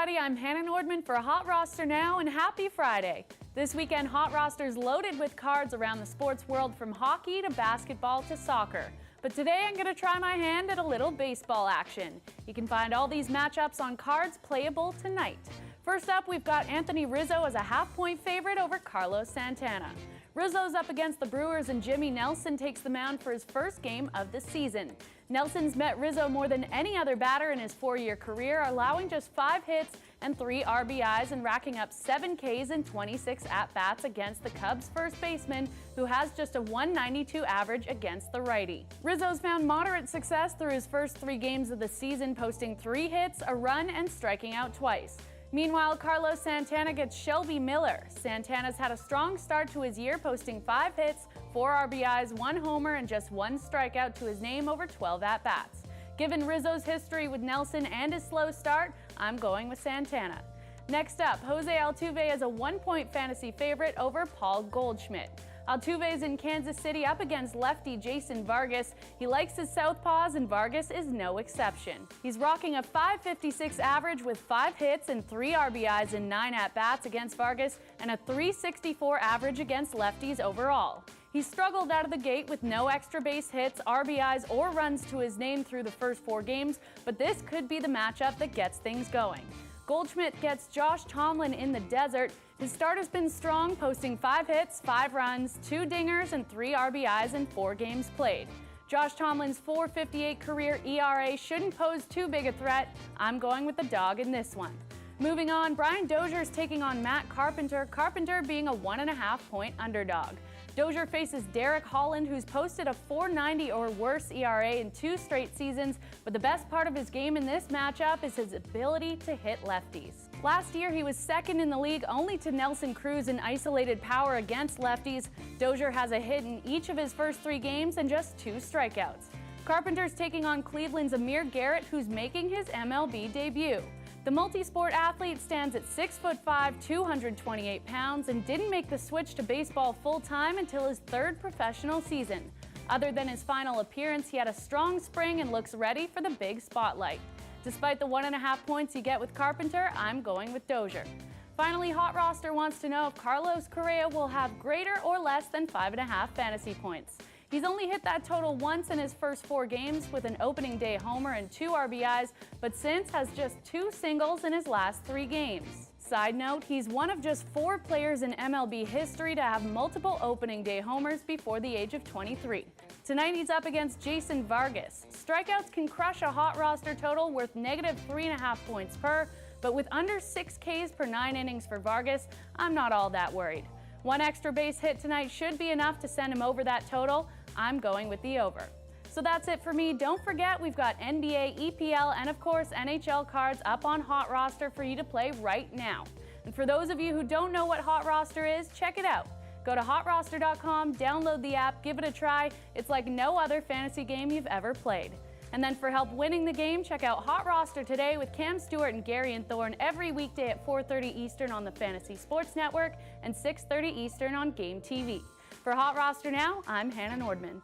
everybody, I'm Hannah Nordman for Hot Roster Now, and happy Friday. This weekend, Hot Roster's loaded with cards around the sports world, from hockey to basketball to soccer. But today I'm going to try my hand at a little baseball action. You can find all these matchups on cards playable tonight. First up, we've got Anthony Rizzo as a half-point favorite over Carlos Santana. Rizzo's up against the Brewers, and Jimmy Nelson takes the mound for his first game of the season. Nelson's met Rizzo more than any other batter in his 4-year career, allowing just 5 hits and 3 RBIs and racking up 7 Ks and 26 at-bats against the Cubs first baseman, who has just a .192 average against the righty. Rizzo's found moderate success through his first 3 games of the season, posting 3 hits, a run, and striking out twice. Meanwhile, Carlos Santana gets Shelby Miller. Santana's had a strong start to his year, posting 5 hits, 4 RBIs, 1 homer, and just 1 strikeout to his name over 12 at-bats. Given Rizzo's history with Nelson and his slow start, I'm going with Santana. Next up, Jose Altuve is a 1-point fantasy favorite over Paul Goldschmidt. Altuve is in Kansas City up against lefty Jason Vargas. He likes his southpaws, and Vargas is no exception. He's rocking a .556 average with 5 hits and 3 RBIs in 9 at-bats against Vargas, and a .364 average against lefties overall. He struggled out of the gate with no extra base hits, RBIs, or runs to his name through the first 4 games, but this could be the matchup that gets things going. Goldschmidt gets Josh Tomlin in the desert. His start has been strong, posting 5 hits, 5 runs, 2 dingers, and 3 RBIs in 4 games played. Josh Tomlin's .458 career ERA shouldn't pose too big a threat. I'm going with the dog in this one. Moving on, Brian Dozier is taking on Matt Carpenter, Carpenter being a 1.5-point underdog. Dozier faces Derek Holland, who's posted a .490 or worse ERA in 2 straight seasons, but the best part of his game in this matchup is his ability to hit lefties. Last year, he was second in the league only to Nelson Cruz in isolated power against lefties. Dozier has a hit in each of his first 3 games and just 2 strikeouts. Carpenter's taking on Cleveland's Amir Garrett, who's making his MLB debut. The multi-sport athlete stands at 6'5", 228 pounds, and didn't make the switch to baseball full-time until his 3rd professional season. Other than his final appearance, he had a strong spring and looks ready for the big spotlight. Despite the 1.5 points you get with Carpenter, I'm going with Dozier. Finally, Hot Roster wants to know if Carlos Correa will have greater or less than 5.5 fantasy points. He's only hit that total once in his first 4 games with an opening day homer and 2 RBIs, but since has just 2 singles in his last 3 games. Side note, he's one of just 4 players in MLB history to have multiple opening day homers before the age of 23. Tonight he's up against Jason Vargas. Strikeouts can crush a Hot Roster total worth -3.5 points per, but with under 6 Ks per 9 innings for Vargas, I'm not all that worried. 1 extra base hit tonight should be enough to send him over that total. I'm going with the over. So that's it for me. Don't forget, we've got NBA, EPL, and of course NHL cards up on Hot Roster for you to play right now. And for those of you who don't know what Hot Roster is, check it out. Go to HotRoster.com, download the app, give it a try. It's like no other fantasy game you've ever played. And then for help winning the game, check out Hot Roster Today with Cam Stewart and Gary and Thorne every weekday at 4:30 Eastern on the Fantasy Sports Network and 6:30 Eastern on Game TV. For Hot Roster Now, I'm Hannah Nordman.